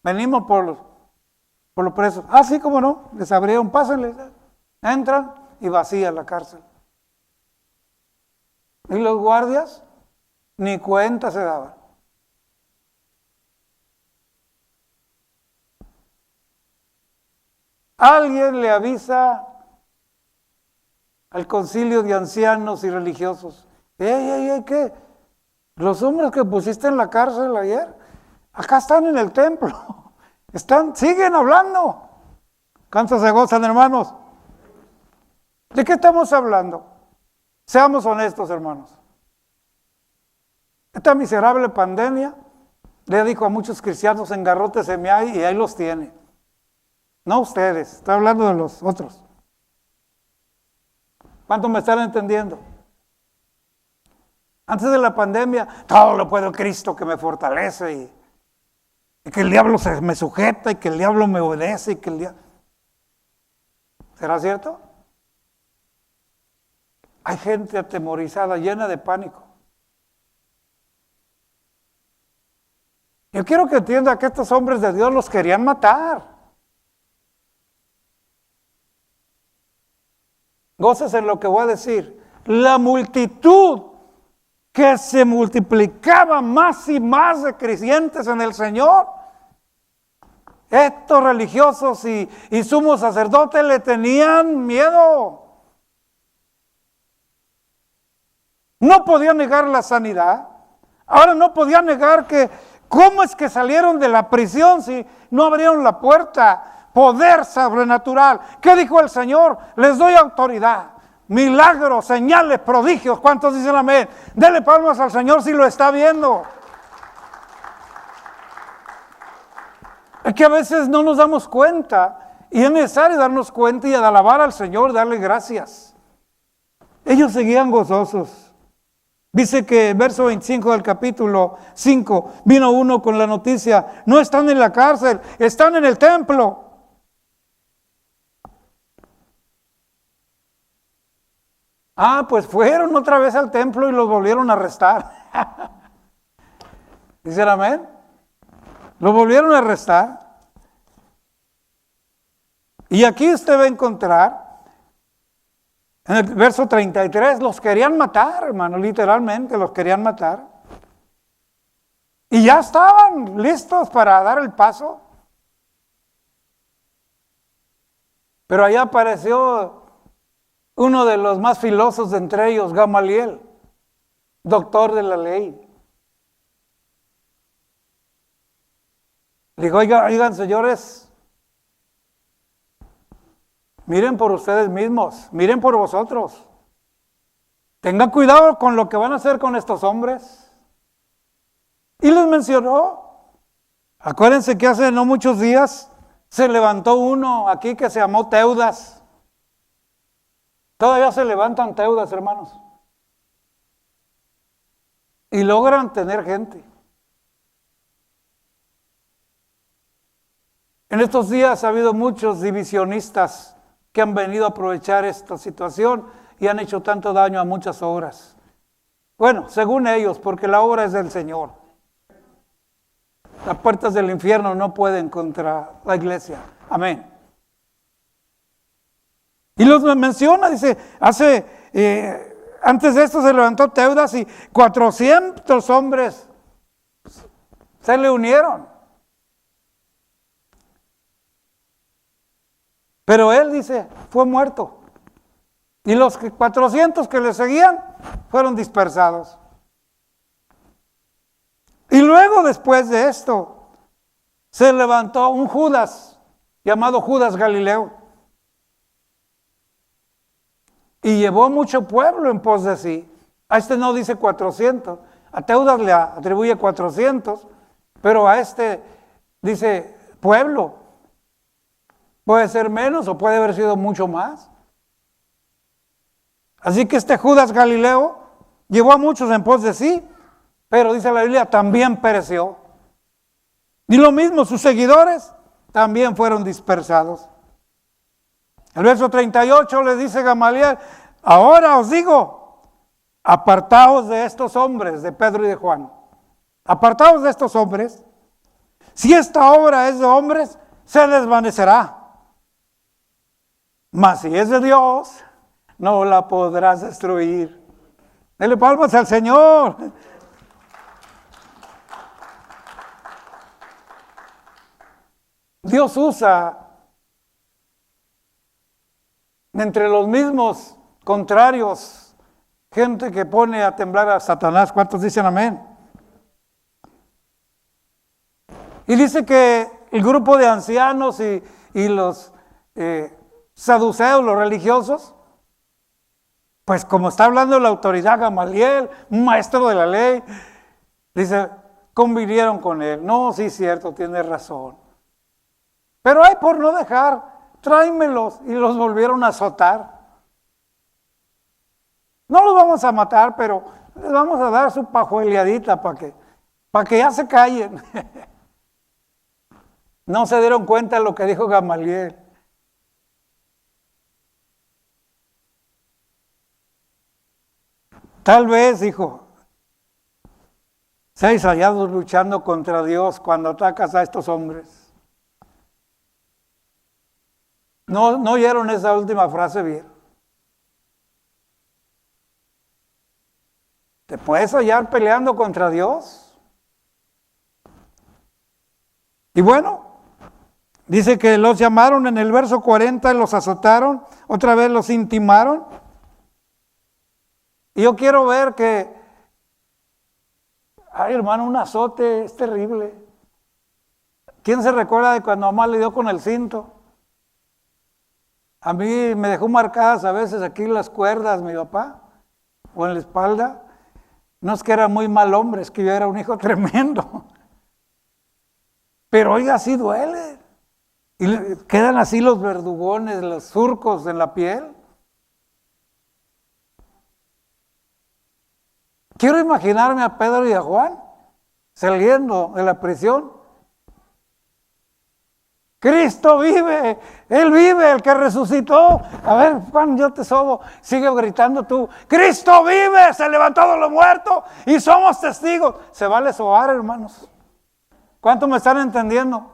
Venimos por los presos. Ah, sí, cómo no, les abrieron, pásenle. Entran y vacía la cárcel. Y los guardias ni cuenta se daban. Alguien le avisa al concilio de ancianos y religiosos: ¿qué? Los hombres que pusiste en la cárcel ayer, acá están en el templo, siguen hablando. ¿Cuántos se gozan, hermanos? ¿De qué estamos hablando? Seamos honestos, hermanos. Esta miserable pandemia le dijo a muchos cristianos: engarróteseme ahí, y ahí los tiene. No ustedes, estoy hablando de los otros. ¿Cuántos me están entendiendo? Antes de la pandemia, todo lo puedo Cristo que me fortalece, y que el diablo me sujeta, y que el diablo me obedece, y que el diablo... ¿Será cierto? Hay gente atemorizada, llena de pánico. Yo quiero que entienda que estos hombres de Dios los querían matar. Gócese en lo que voy a decir. La multitud que se multiplicaba más y más de creyentes en el Señor, estos religiosos y sumos sacerdotes le tenían miedo. No podían negar la sanidad. Ahora no podían negar que cómo es que salieron de la prisión si no abrieron la puerta. Poder sobrenatural. ¿Qué dijo el Señor? Les doy autoridad. Milagros, señales, prodigios. ¿Cuántos dicen amén? Dele palmas al Señor si lo está viendo. Es que a veces no nos damos cuenta, y es necesario darnos cuenta y alabar al Señor, darle gracias. Ellos seguían gozosos. Dice que verso 25 del capítulo 5, vino uno con la noticia: no están en la cárcel, están en el templo. Ah, pues fueron otra vez al templo y los volvieron a arrestar. ¿Dicen amén? Los volvieron a arrestar. Y aquí usted va a encontrar, en el verso 33, los querían matar, hermano, literalmente los querían matar. Y ya estaban listos para dar el paso. Pero allá apareció uno de los más filosos de entre ellos, Gamaliel, doctor de la ley. Le dijo: oigan, señores, miren por ustedes mismos, miren por vosotros. Tengan cuidado con lo que van a hacer con estos hombres. Y les mencionó. Acuérdense que hace no muchos días se levantó uno aquí que se llamó Teudas. Todavía se levantan Teudas, hermanos. Y logran tener gente. En estos días ha habido muchos divisionistas que han venido a aprovechar esta situación y han hecho tanto daño a muchas obras. Bueno, según ellos, porque la obra es del Señor. Las puertas del infierno no pueden contra la iglesia. Amén. Y los menciona, dice, antes de esto se levantó Teudas y 400 hombres se le unieron. Pero él, dice, fue muerto. Y los 400 que le seguían fueron dispersados. Y luego, después de esto, se levantó un Judas, llamado Judas Galileo. Y llevó mucho pueblo en pos de sí. A este no dice 400. A Teudas le atribuye 400. Pero a este dice pueblo. Puede ser menos o puede haber sido mucho más. Así que este Judas Galileo llevó a muchos en pos de sí. Pero dice la Biblia, también pereció. Y lo mismo, sus seguidores también fueron dispersados. El verso 38 le dice Gamaliel: ahora os digo, apartaos de estos hombres, de Pedro y de Juan. Apartaos de estos hombres. Si esta obra es de hombres, se desvanecerá. Mas si es de Dios, no la podrás destruir. Dele palmas al Señor. Dios usa entre los mismos contrarios gente que pone a temblar a Satanás. ¿Cuántos dicen amén? Y dice que el grupo de ancianos y los saduceos, los religiosos, pues como está hablando la autoridad Gamaliel, un maestro de la ley, dice, convinieron con él. No, sí, cierto, tiene razón. Pero hay por no dejar, tráemelos, y los volvieron a azotar. No los vamos a matar, pero les vamos a dar su pajueleadita para que ya se callen. No se dieron cuenta de lo que dijo Gamaliel. Tal vez, hijo, seáis hallados luchando contra Dios cuando atacas a estos hombres. No oyeron esa última frase bien. ¿Te puedes hallar peleando contra Dios? Y bueno, dice que los llamaron en el verso 40, los azotaron, otra vez los intimaron. Y yo quiero ver que, ay hermano, un azote es terrible. ¿Quién se recuerda de cuando mamá le dio con el cinto? A mí me dejó marcadas a veces aquí las cuerdas mi papá, o en la espalda. No es que era muy mal hombre, es que yo era un hijo tremendo. Pero oiga, sí duele. Y quedan así los verdugones, los surcos en la piel. Quiero imaginarme a Pedro y a Juan saliendo de la prisión. Cristo vive, Él vive, el que resucitó. A ver, Juan, yo te sobo. Sigue gritando tú, Cristo vive, se levantó de los muertos y somos testigos. Se vale sobar, hermanos. ¿Cuánto me están entendiendo?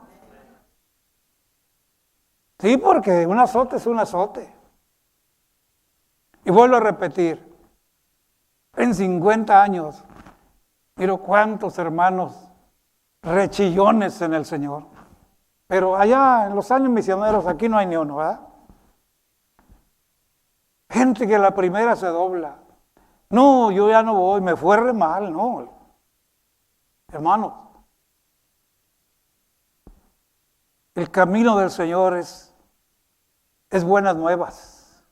Sí, porque un azote es un azote. Y vuelvo a repetir, en 50 años, miro cuántos hermanos rechillones en el Señor. Pero allá en los años misioneros, aquí no hay ni uno, ¿verdad? Gente que la primera se dobla. No, yo ya no voy, me fue re mal, no. Hermanos, el camino del Señor es buenas nuevas.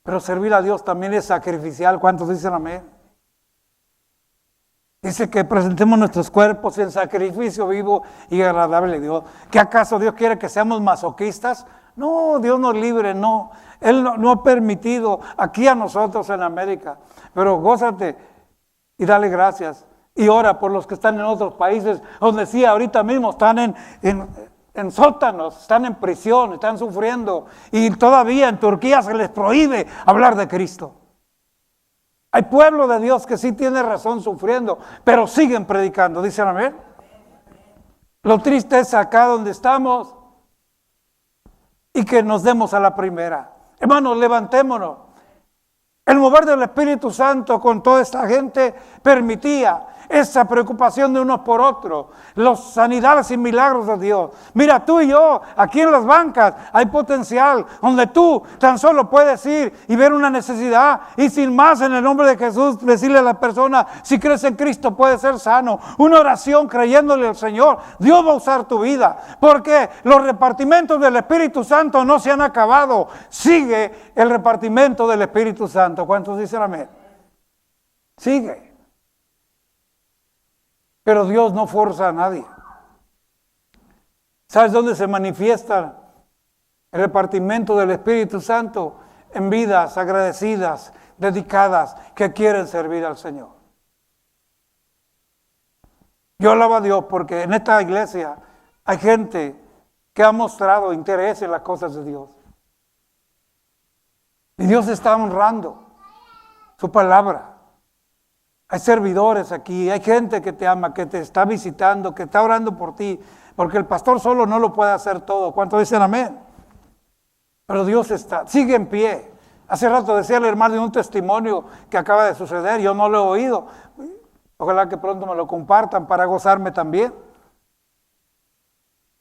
Pero servir a Dios también es sacrificial. ¿Cuántos dicen amén? Dice que presentemos nuestros cuerpos en sacrificio vivo y agradable a Dios. ¿Qué acaso Dios quiere que seamos masoquistas? No, Dios nos libre, no. Él no ha permitido aquí a nosotros en América. Pero gózate y dale gracias. Y ora por los que están en otros países, donde sí, ahorita mismo están en sótanos, están en prisión, están sufriendo. Y todavía en Turquía se les prohíbe hablar de Cristo. Hay pueblo de Dios que sí tiene razón sufriendo, pero siguen predicando. ¿Dicen amén? Lo triste es acá donde estamos y que nos demos a la primera. Hermanos, levantémonos. El mover del Espíritu Santo con toda esta gente permitía esa preocupación de unos por otros, las sanidades y milagros de Dios. Mira, tú y yo, aquí en las bancas, hay potencial donde tú tan solo puedes ir y ver una necesidad y sin más en el nombre de Jesús decirle a la persona, si crees en Cristo puedes ser sano. Una oración creyéndole al Señor, Dios va a usar tu vida, porque los repartimientos del Espíritu Santo no se han acabado. Sigue el repartimiento del Espíritu Santo. ¿Cuántos dicen amén? Sigue. Pero Dios no forza a nadie. ¿Sabes dónde se manifiesta el repartimiento del Espíritu Santo? En vidas agradecidas, dedicadas, que quieren servir al Señor. Yo alabo a Dios porque en esta iglesia hay gente que ha mostrado interés en las cosas de Dios. Y Dios está honrando. su palabra. Hay servidores aquí, hay gente que te ama, que te está visitando, que está orando por ti, porque el pastor solo no lo puede hacer todo. ¿Cuántos dicen amén? Pero Dios sigue en pie. Hace rato decía el hermano de un testimonio que acaba de suceder, yo no lo he oído. Ojalá que pronto me lo compartan para gozarme también.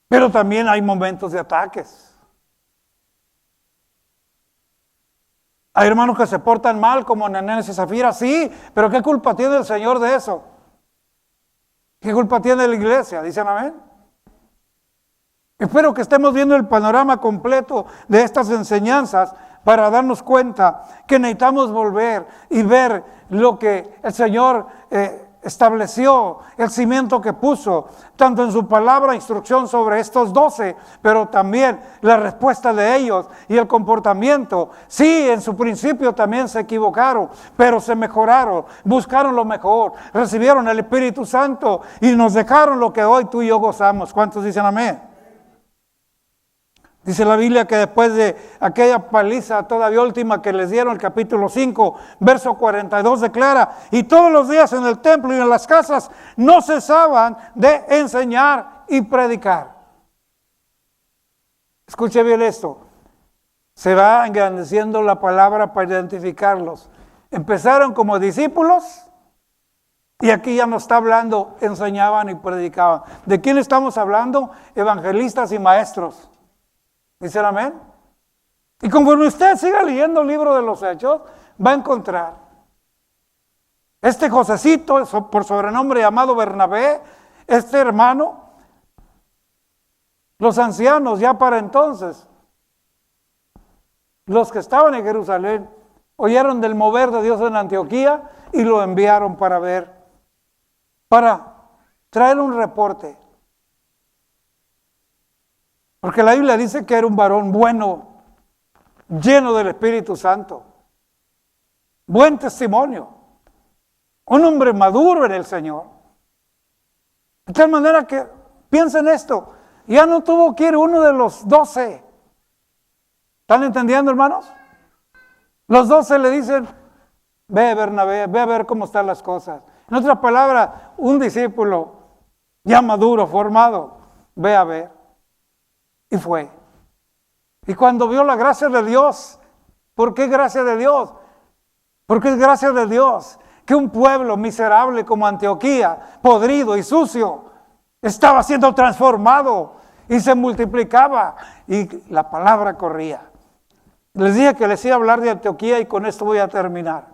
Pero también hay momentos de ataques. Hay hermanos que se portan mal como Ananías y Zafira, sí, pero ¿qué culpa tiene el Señor de eso? ¿Qué culpa tiene la iglesia? ¿Dicen amén? Espero que estemos viendo el panorama completo de estas enseñanzas para darnos cuenta que necesitamos volver y ver lo que el Señor estableció, el cimiento que puso, tanto en su palabra, instrucción sobre estos 12, pero también la respuesta de ellos y el comportamiento. Sí, en su principio también se equivocaron, pero se mejoraron, buscaron lo mejor, recibieron el Espíritu Santo y nos dejaron lo que hoy tú y yo gozamos. ¿Cuántos dicen amén? Dice la Biblia que después de aquella paliza todavía última que les dieron, el capítulo 5, verso 42 declara, y todos los días en el templo y en las casas no cesaban de enseñar y predicar. Escuche bien esto, se va engrandeciendo la palabra para identificarlos. Empezaron como discípulos y aquí ya no está hablando, enseñaban y predicaban. ¿De quién estamos hablando? Evangelistas y maestros. ¿Dicen amén? Y conforme usted siga leyendo el libro de los Hechos, va a encontrar este Josecito, por sobrenombre llamado Bernabé, este hermano, los ancianos ya para entonces, los que estaban en Jerusalén, oyeron del mover de Dios en Antioquía y lo enviaron para traer un reporte. Porque la Biblia dice que era un varón bueno, lleno del Espíritu Santo, buen testimonio, un hombre maduro en el Señor. De tal manera que, piensen esto, ya no tuvo que ir uno de los 12. ¿Están entendiendo, hermanos? Los 12 le dicen, ve Bernabé, ve a ver cómo están las cosas. En otras palabras, un discípulo ya maduro, formado, ve a ver. Y fue. Y cuando vio la gracia de Dios, ¿por qué gracia de Dios? Porque es gracia de Dios que un pueblo miserable como Antioquía, podrido y sucio, estaba siendo transformado y se multiplicaba y la palabra corría. Les dije que les iba a hablar de Antioquía y con esto voy a terminar.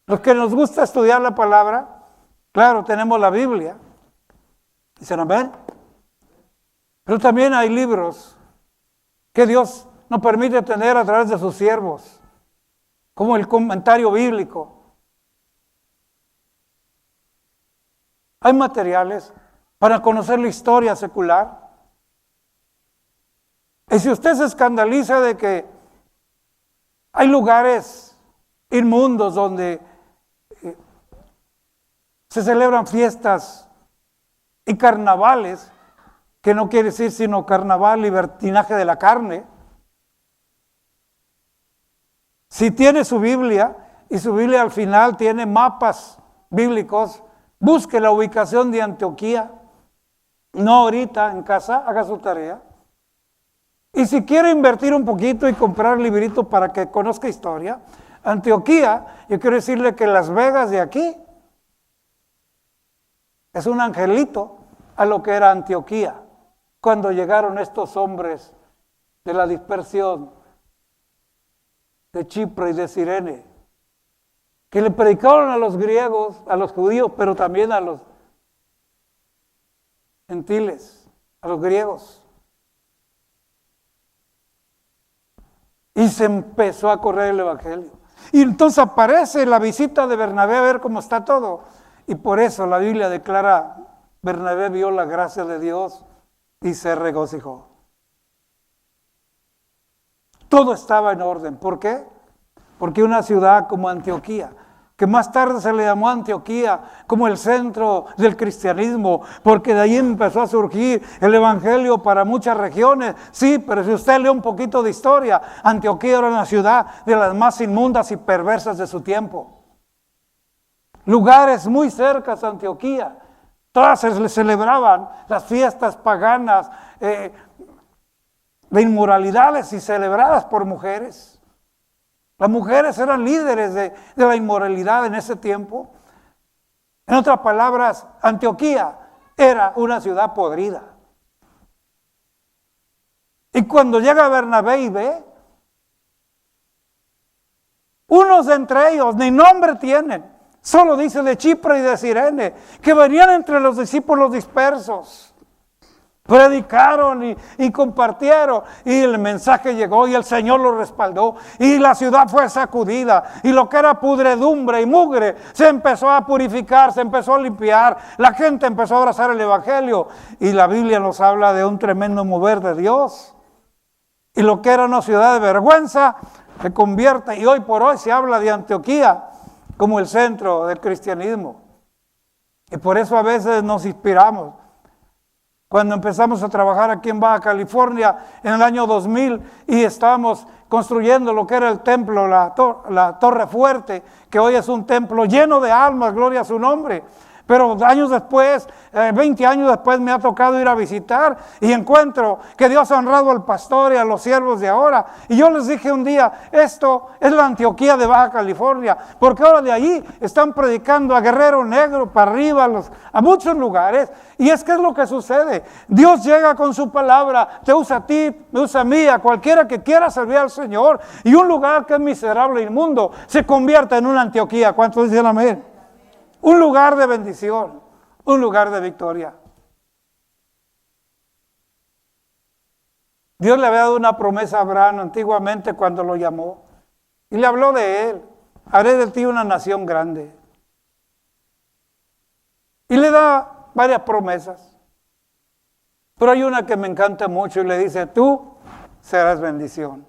Los que nos gusta estudiar la palabra, claro, tenemos la Biblia. ¿Dicen amén? Pero también hay libros que Dios nos permite tener a través de sus siervos, como el comentario bíblico. Hay materiales para conocer la historia secular. Y si usted se escandaliza de que hay lugares inmundos donde se celebran fiestas y carnavales, que no quiere decir sino carnaval, libertinaje de la carne. Si tiene su Biblia, y su Biblia al final tiene mapas bíblicos, busque la ubicación de Antioquía, no ahorita en casa, haga su tarea. Y si quiere invertir un poquito y comprar libritos para que conozca historia, Antioquía, yo quiero decirle que Las Vegas de aquí es un angelito a lo que era Antioquía. Cuando llegaron estos hombres de la dispersión de Chipre y de Cirene, que le predicaron a los griegos, a los judíos, pero también a los gentiles, a los griegos. Y se empezó a correr el evangelio. Y entonces aparece la visita de Bernabé a ver cómo está todo. Y por eso la Biblia declara, Bernabé vio la gracia de Dios y se regocijó. Todo estaba en orden. ¿Por qué? Porque una ciudad como Antioquía, que más tarde se le llamó Antioquía como el centro del cristianismo, porque de ahí empezó a surgir el evangelio para muchas regiones. Sí, pero si usted lee un poquito de historia, Antioquía era una ciudad de las más inmundas y perversas de su tiempo. Lugares muy cerca de Antioquía, todas se celebraban las fiestas paganas de inmoralidades y celebradas por mujeres. Las mujeres eran líderes de la inmoralidad en ese tiempo. En otras palabras, Antioquía era una ciudad podrida. Y cuando llega Bernabé y ve, unos de entre ellos ni nombre tienen, solo dice de Chipre y de Cirene, que venían entre los discípulos dispersos. Predicaron y compartieron, y el mensaje llegó y el Señor lo respaldó, y la ciudad fue sacudida, y lo que era pudredumbre y mugre se empezó a purificar, se empezó a limpiar, la gente empezó a abrazar el evangelio, y la Biblia nos habla de un tremendo mover de Dios, y lo que era una ciudad de vergüenza se convierte, y hoy por hoy se habla de Antioquía como el centro del cristianismo, y por eso a veces nos inspiramos. Cuando empezamos a trabajar aquí en Baja California en el año 2000 y estábamos construyendo lo que era el templo, la Torre Fuerte, que hoy es un templo lleno de almas, gloria a su nombre. Pero años después, 20 años después me ha tocado ir a visitar y encuentro que Dios ha honrado al pastor y a los siervos de ahora. Y yo les dije un día, esto es la Antioquía de Baja California, porque ahora de allí están predicando a Guerrero Negro, para arriba, a muchos lugares. Y es que es lo que sucede. Dios llega con su palabra, te usa a ti, me usa a mí, a cualquiera que quiera servir al Señor. Y un lugar que es miserable e inmundo se convierte en una Antioquía. ¿Cuántos dicen amén? Un lugar de bendición, un lugar de victoria. Dios le había dado una promesa a Abraham antiguamente cuando lo llamó. Y le habló de él. Haré de ti una nación grande. Y le da varias promesas. Pero hay una que me encanta mucho y le dice, tú serás bendición.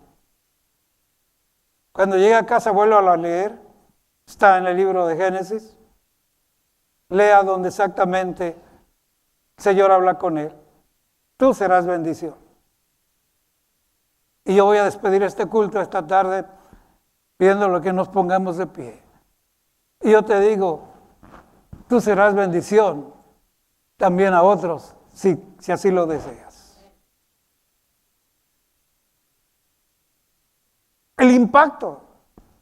Cuando llegue a casa vuelvo a leer. Está en el libro de Génesis. Lea donde exactamente el Señor habla con él. Tú serás bendición. Y yo voy a despedir este culto esta tarde pidiéndole que nos pongamos de pie. Y yo te digo, tú serás bendición también a otros, si así lo deseas. El impacto,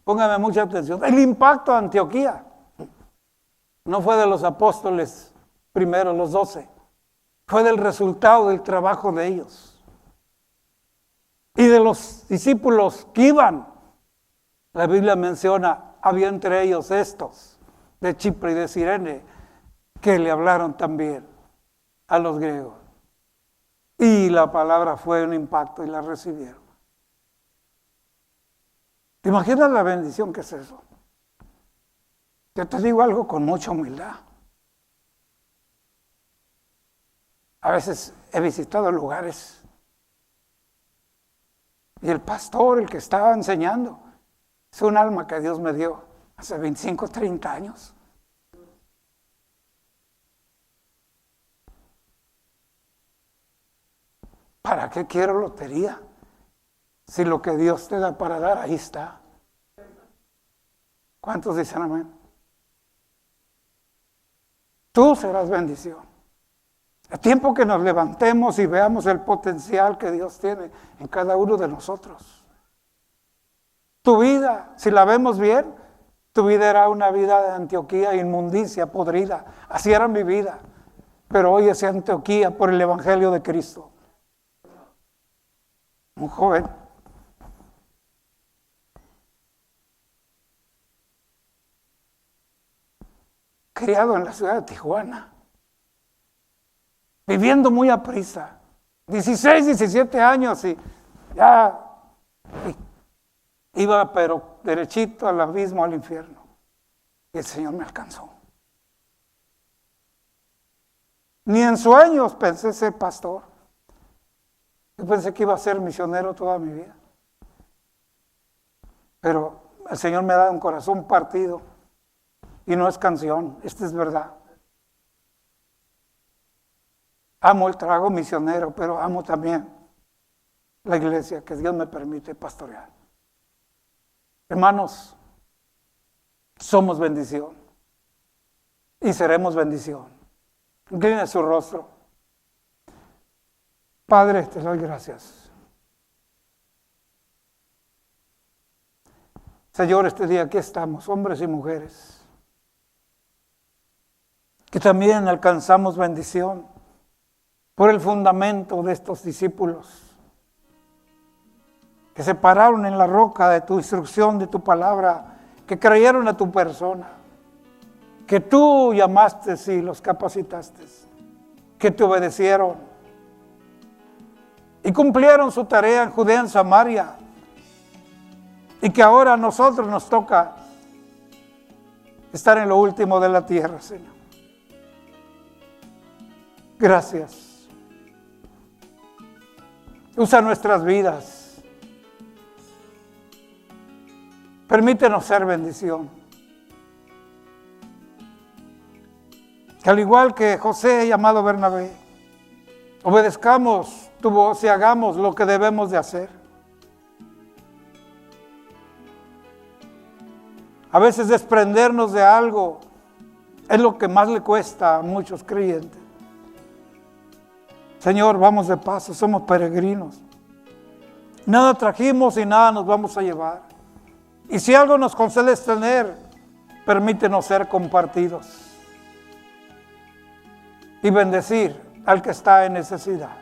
póngame mucha atención, el impacto de Antioquía no fue de los apóstoles primero, los 12. Fue del resultado del trabajo de ellos. Y de los discípulos que iban. La Biblia menciona, había entre ellos estos, de Chipre y de Cirene, que le hablaron también a los griegos. Y la palabra fue un impacto y la recibieron. ¿Te imaginas la bendición que es eso? Yo te digo algo con mucha humildad. A veces he visitado lugares y el pastor, el que estaba enseñando, es un alma que Dios me dio hace 25, 30 años. ¿Para qué quiero lotería? Si lo que Dios te da para dar, ahí está. ¿Cuántos dicen amén? Tú serás bendición. Es tiempo que nos levantemos y veamos el potencial que Dios tiene en cada uno de nosotros. Tu vida, si la vemos bien, tu vida era una vida de Antioquía, inmundicia, podrida. Así era mi vida. Pero hoy es Antioquía por el Evangelio de Cristo. Un joven criado en la ciudad de Tijuana, viviendo muy aprisa, 16, 17 años y ya iba pero derechito al abismo, al infierno. Y el Señor me alcanzó. Ni en sueños pensé ser pastor. Yo pensé que iba a ser misionero toda mi vida. Pero el Señor me ha dado un corazón partido Y no es canción, esta es verdad. Amo el trago misionero, pero amo también la iglesia que Dios me permite pastorear. Hermanos, somos bendición y seremos bendición. Incline su rostro. Padre, te doy gracias. Señor, este día aquí estamos, hombres y mujeres, que también alcanzamos bendición por el fundamento de estos discípulos que se pararon en la roca de tu instrucción, de tu palabra, que creyeron a tu persona, que tú llamaste y los capacitaste, que te obedecieron y cumplieron su tarea en Judea, en Samaria, y que ahora a nosotros nos toca estar en lo último de la tierra, Señor. Gracias. Usa nuestras vidas. Permítenos ser bendición. Que al igual que José llamado Bernabé, obedezcamos tu voz y hagamos lo que debemos de hacer. A veces desprendernos de algo es lo que más le cuesta a muchos creyentes. Señor, vamos de paso, somos peregrinos. Nada trajimos y nada nos vamos a llevar. Y si algo nos concedes tener, permítenos ser compartidos y bendecir al que está en necesidad.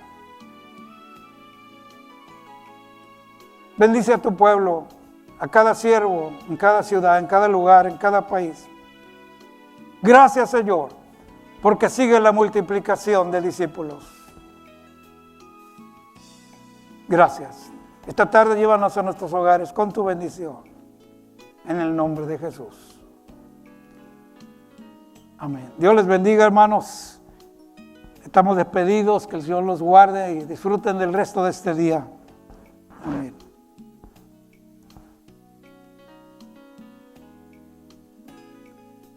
Bendice a tu pueblo, a cada siervo, en cada ciudad, en cada lugar, en cada país. Gracias, Señor, porque sigue la multiplicación de discípulos. Gracias. Esta tarde llévanos a nuestros hogares con tu bendición. En el nombre de Jesús. Amén. Dios les bendiga, hermanos. Estamos despedidos. Que el Señor los guarde y disfruten del resto de este día. Amén.